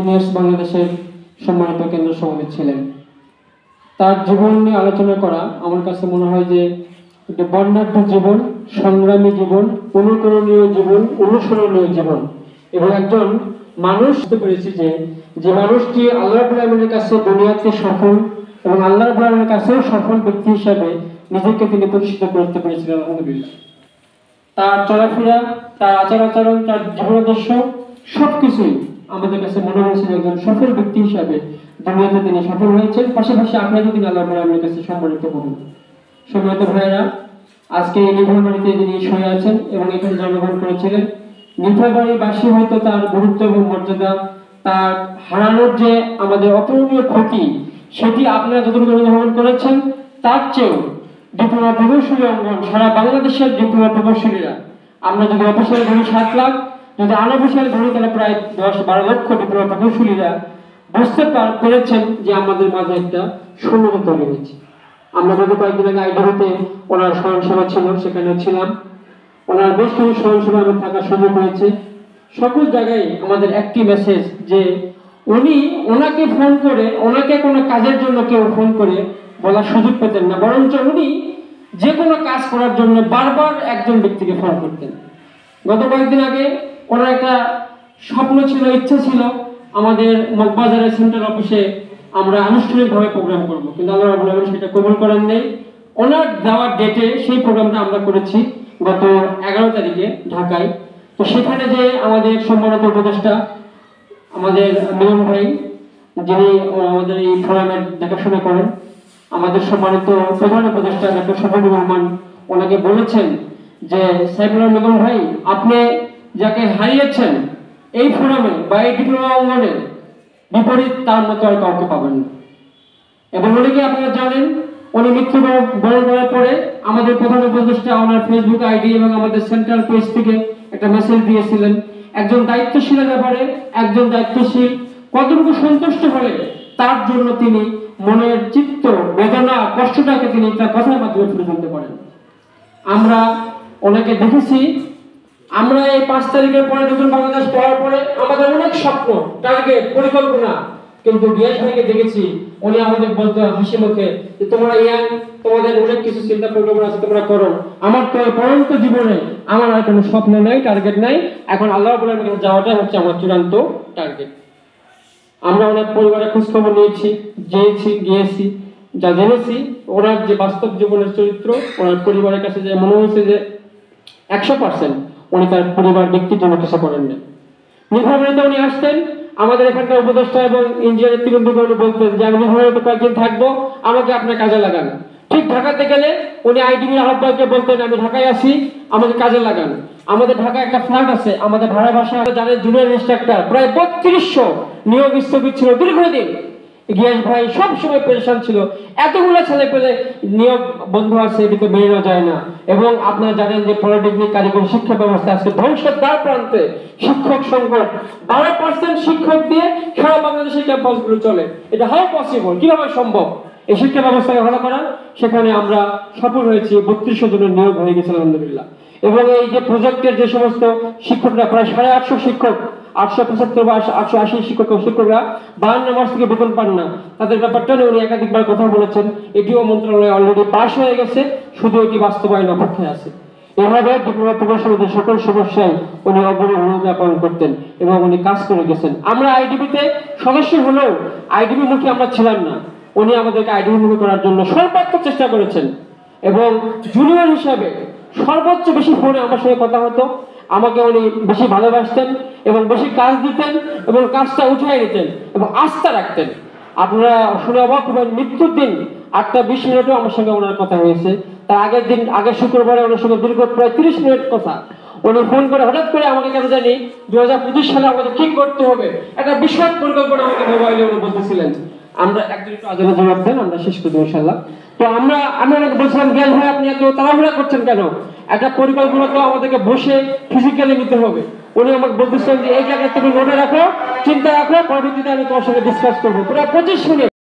Engineers বাংলাদেশের সম্মানিত কেন্দ্র সভাপতি ছিলেন। তার জীবন নিয়ে আলোচনা করা আমার কাছে মনে হয় যে একটা বর্ণাঢ্য জীবন, সংগ্রামী জীবন, অনুকরণীয় জীবন, অনুসরণীয় জীবন। এবং একজন মানুষ বুঝতে পেরেছি যে মানুষটি আল্লাহ রাব্বুল আলামিনের কাছে দুনিয়াতে সফল এবং আল্লাহ রাব্বুল আলামিনের কাছেও সফল ব্যক্তি হিসাবে নিজেকে তিনি প্রতিষ্ঠিত করতে পেরেছিলেন। আলহামদুলিল্লাহ। তার চলাফেরা, তার আচার আচরণ, তার জীবনাদর্শ সবকিছুই আমাদের কাছে মনে হয়েছিল একজন সফল ব্যক্তি হিসাবে দুনিয়াতে তিনি সফল হয়েছেন, পাশাপাশি আখেরাতে তিনি আল্লাহ রাব্বুল আলামিনের কাছে সম্মানিত হবেন। সম্মানিত ভাইয়েরা, আজকে এই নির্ভর বাড়িতে তিনি শুয়ে আছেন এবং এখানে জন্মগ্রহণ করেছিলেন। নির্ভর বাড়িবাসী হয়তো তার গুরুত্ব এবং মর্যাদা, তার হারানোর যে আমাদের অপূরণীয় ক্ষতি, সেটি আপনারা যতটুকু অনুধাবন করেছেন তার চেয়েও ডিপ্লোমা প্রকৌশলী অঙ্গন সারা বাংলাদেশের ডিপ্লোমা প্রকৌশলীরা, আমরা যদি অফিসিয়াল ধরি 7 লাখ, যদি আনঅফিসিয়াল ধরি তাহলে প্রায় 10-12 লক্ষ ডিপ্লোমা প্রকৌশলীরা বুঝতে পেরেছেন যে আমাদের মাঝে একটা শূন্যতা তৈরি হয়েছে। আমরা গত কয়েকদিন আগে আইডিবিতে ওনার স্মরণসভা ছিল, সেখানে ছিলাম। ওনার বেশ কিছু স্মরণসভা আমার থাকার সুযোগ হয়েছে। সকল জায়গায় আমাদের একটি মেসেজ যে ওনাকে ফোন করে, ওনাকে কোনো কাজের জন্য কেউ ফোন করে বলার সুযোগ পেতেন না, বরঞ্চ উনি যে কোনো কাজ করার জন্য বারবার একজন ব্যক্তিকে ফোন করতেন। গত কয়েকদিন আগে ওনার একটা স্বপ্ন ছিল, ইচ্ছা ছিল আমাদের মগবাজারের সেন্ট্রাল অফিসে আমরা আনুষ্ঠানিকভাবে প্রোগ্রাম করব, কিন্তু আল্লাহ রাব্বুল আলামিন সেটা কবুল করেন নাই। ওনার দেওয়ার ডেটে সেই প্রোগ্রামটা আমরা করেছি গত 11 তারিখে ঢাকায়। তো সেখানে যে আমাদের সম্মানিত উপদেষ্টা আমাদের মিলন ভাই, যিনি আমাদের এই ফোরামের দেখাশোনা করেন, আমাদের সম্মানিত প্রধান উপদেষ্টা ডক্টর শফিকুর রহমান, ওনাকে বলেছেন যে সাইফুল্লাহ মিলন ভাই, আপনি যাকে হারিয়েছেন এই ফোরামে বা এই ডিপ্লোমা অঙ্গনে বিপরীত তার মতো আর কাউকে পাবেন না। এবং অনেকে আপনারা জানেন, উনি মৃত্যুবরণ করার পরে আমাদের প্রধান উপদেষ্টা ওনার ফেসবুক আইডি এবং আমাদের সেন্ট্রাল পেজ থেকে একটা মেসেজ দিয়েছিলেন, একজন দায়িত্বশীলের ব্যাপারে একজন দায়িত্বশীল কতটুকু সন্তুষ্ট হলে তার জন্য তিনি মনের চিত্ত বেদনা কষ্টটাকে তিনি তার কথার মাধ্যমে তুলে ধরতে পারেন। আমরা ওনাকে দেখেছি, আমরা এই 5 তারিখের পরে নতুন বাংলাদেশ পাওয়ার পরে আমাদের অনেক স্বপ্ন, টার্গেট, পরিকল্পনা, কিন্তু গিয়াস ভাইকে দেখেছি উনি আমাদের বলতে হাসি মুখে যে তোমরা ইয়াং, তোমাদের অনেক কিছু চিন্তা পরিকল্পনা আছে, তোমরা করো, আমার তো পরন্ত জীবনে আমার আর কোনো স্বপ্ন নাই, টার্গেট নাই, এখন আল্লাহ রাব্বুল আলামিনের কাছে যাওয়াটাই হচ্ছে আমার চূড়ান্ত টার্গেট। আমরা ওনার পরিবারের খোঁজ খবর নিয়েছি, গিয়েছি, যা জেনেছি ওনার যে বাস্তব জীবনের চরিত্র, ওনার পরিবারের কাছে যে মনে হয়েছে যে 100% উনি তার পরিবার ব্যক্তির জন্য কিছু করেন না। নির্ভরবাড়িতে উনি আসতেন, আমাদের এখানকার উপদেষ্টা এবং ইঞ্জিনিয়ার তিরুন্দুকে বলতেন যে আমি নির্ভরবাড়িতে কয়েকদিন থাকবো, আমাকে আপনার কাজে লাগান। ঠিক ঢাকাতে গেলে উনি আইডিবির আহ্বায়ককে বলতেন আমি ঢাকায় আসি, আমাকে কাজে লাগান। আমাদের ঢাকায় একটা ফ্ল্যাট আছে, আমাদের ভাড়া বাসা যাদের জুনিয়র ইন্সট্রাক্টর প্রায় 3200 নিয়োগ স্থগিত ছিল দীর্ঘদিন। গিয়াস ভাই সবসময় পেরেশান ছিল, এতগুলো ছেলে পেলে নিয়োগ বন্ধ আছে, এটিকে মেনে নেওয়া যায় না। এবং আপনারা জানেন যে পলিটেকনিক কারিগরি শিক্ষা ব্যবস্থা আজকে ধ্বংসের দ্বার প্রান্তে, শিক্ষক সংকট, 12% শিক্ষক দিয়ে সারা বাংলাদেশের ক্যাম্পাসগুলো চলে। এটা হাউ পসিবল, কিভাবে সম্ভব এই শিক্ষা ব্যবস্থাকে ভালো করা? সেখানে আমরা সফল হয়েছি, 3200 জনের নিয়োগ হয়ে গেছে আলহামদুলিল্লাহ। এবং এই যে প্রজেক্টের যে সমস্ত শিক্ষকরা প্রায় 850 শিক্ষক, 875 বা 880 শিক্ষকরা 52 মাস থেকে বেতন পান না, তাদের ব্যাপারটা নিয়ে উনি একাধিকবার কথা বলেছেন। এটিও মন্ত্রণালয়ে অলরেডি পাস হয়ে গেছে, শুধু এটি বাস্তবায়ন অপেক্ষায় আছে। এভাবে ডিপ্লোমা প্রকৌশলীদের সকল সমস্যায় উনি অগ্রণী ভূমিকা পালন করতেন এবং উনি কাজ করে গেছেন। আমরা আইডিবিতে সদস্য হলেও আইডিবি মুখী আমরা ছিলাম না, উনি আমাদেরকে আইডিবি মুখী করার জন্য সর্বাত্মক চেষ্টা করেছেন। এবং জুনিয়র হিসাবে সর্বোচ্চ বেশি ফোনে আমার সঙ্গে কথা হতো, আমাকে উনি বেশি ভালোবাসতেন এবং বেশি কাজ দিতেন এবং কাজটা উঠিয়ে নিতেন এবং আস্থা রাখতেন। আপনারা শুনে অবাক হবেন, মৃত্যুর দিন 8টা 20 মিনিটও আমার সঙ্গে ওনার কথা হয়েছে। তার আগের শুক্রবারে ওনার সঙ্গে দীর্ঘ প্রায় 30 মিনিট কথা। উনি ফোন করে হঠাৎ করে আমাকে কেন জানি 2025 সালে আমাদের ঠিক করতে হবে একটা বিশদ পরিকল্পনা আমাকে মোবাইলে উনি বলতেছিলেন। আমরা একদিন একটু আজানে জবাব দেন, আমরা শেষ করবো ইনশাআল্লাহ। তো আমরা বলছিলাম গেল ভাই আপনি এত তাড়াহুড়া করছেন কেন, একটা পরিকল্পনা তো আমাদেরকে বসে ফিজিক্যালি নিতে হবে। উনি আমাকে বলতেছিলেন যে এই জায়গায় তুমি নোটে রাখো, চিন্তা রাখো, পরবর্তীতে আমি তোমার সঙ্গে ডিসকাস করবো। পুরো 25 মিনিট